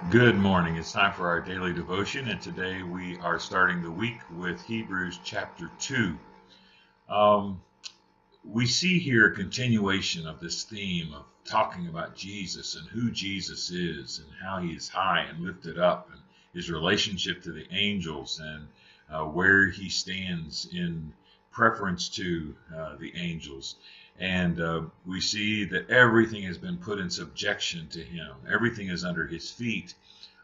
Good morning. It's time for our daily devotion, and today we are starting the week with Hebrews chapter 2. Um, we see here a continuation of this theme of talking about Jesus and who Jesus is and how he is high and lifted up and his relationship to the angels and where he stands in preference to the angels. And we see that everything has been put in subjection to him. Everything is under his feet.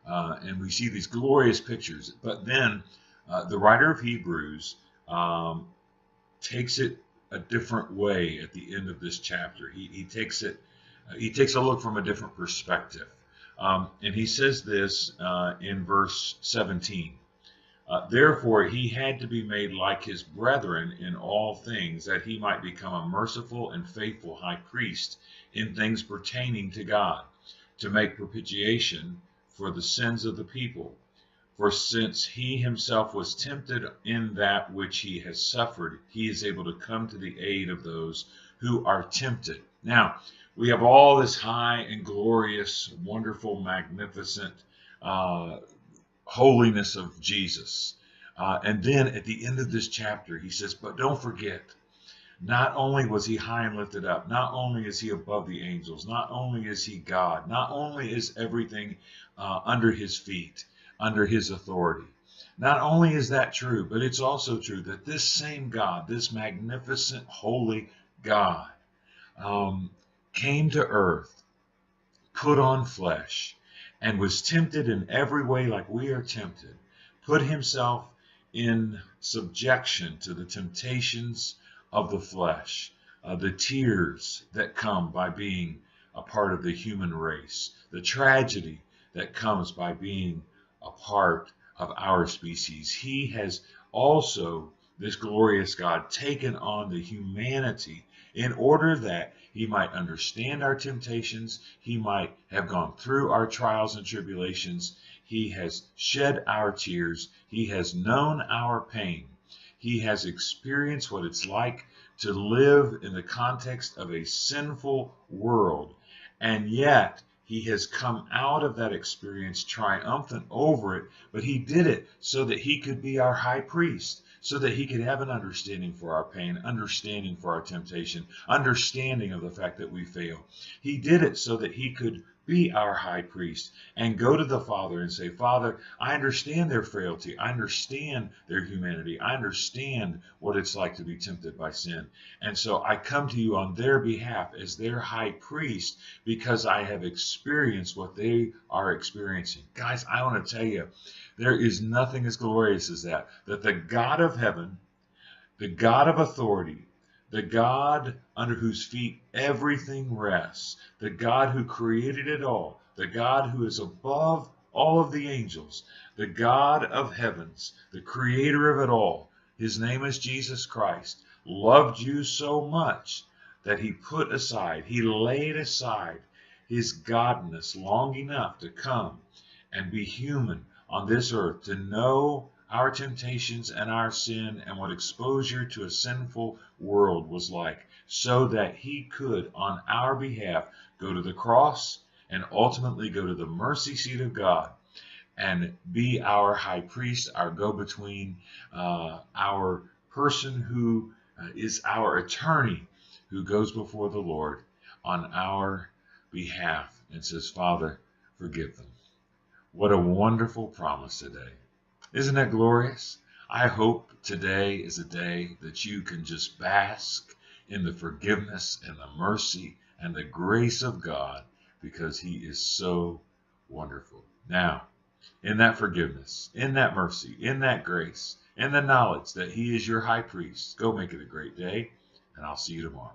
And we see these glorious pictures. But then the writer of Hebrews um, takes it a different way at the end of this chapter. He takes it. He takes a look from a different perspective. And he says this in verse 17. Therefore, he had to be made like his brethren in all things, that he might become a merciful and faithful high priest in things pertaining to God, to make propitiation for the sins of the people. For since he himself was tempted in that which he has suffered, he is able to come to the aid of those who are tempted. Now, we have all this high and glorious, wonderful, magnificent holiness of Jesus. And then at the end of this chapter, he says, but don't forget, not only was he high and lifted up, not only is he above the angels, not only is he God, not only is everything under his feet, under his authority. Not only is that true, but it's also true that this same God, this magnificent, holy God, came to earth, put on flesh, and was tempted in every way like we are tempted, put himself in subjection to the temptations of the flesh, the tears that come by being a part of the human race, the tragedy that comes by being a part of our species. He has also, this glorious God, taken on the humanity in order that he might understand our temptations, he might have gone through our trials and tribulations, he has shed our tears, he has known our pain, he has experienced what it's like to live in the context of a sinful world, and yet he has come out of that experience triumphant over it, but he did it so that he could be our high priest, so that he could have an understanding for our pain, understanding for our temptation, understanding of the fact that we fail. He did it so that he could be our high priest and go to the Father and say, Father, I understand their frailty. I understand their humanity. I understand what it's like to be tempted by sin. And so I come to you on their behalf as their high priest because I have experienced what they are experiencing. Guys, I want to tell you, there is nothing as glorious as that the God of heaven, the God of authority, the God under whose feet everything rests, the God who created it all, the God who is above all of the angels, the God of heavens, the creator of it all, his name is Jesus Christ, loved you so much that he put aside, he laid aside his godness long enough to come and be human on this earth, to know our temptations and our sin and what exposure to a sinful world was like, so that he could, on our behalf, go to the cross and ultimately go to the mercy seat of God and be our high priest, our go-between, our person who is our attorney, who goes before the Lord on our behalf and says, Father, forgive them. What a wonderful promise today. Isn't that glorious? I hope today is a day that you can just bask in the forgiveness and the mercy and the grace of God because he is so wonderful. Now, in that forgiveness, in that mercy, in that grace, in the knowledge that he is your high priest, go make it a great day, and I'll see you tomorrow.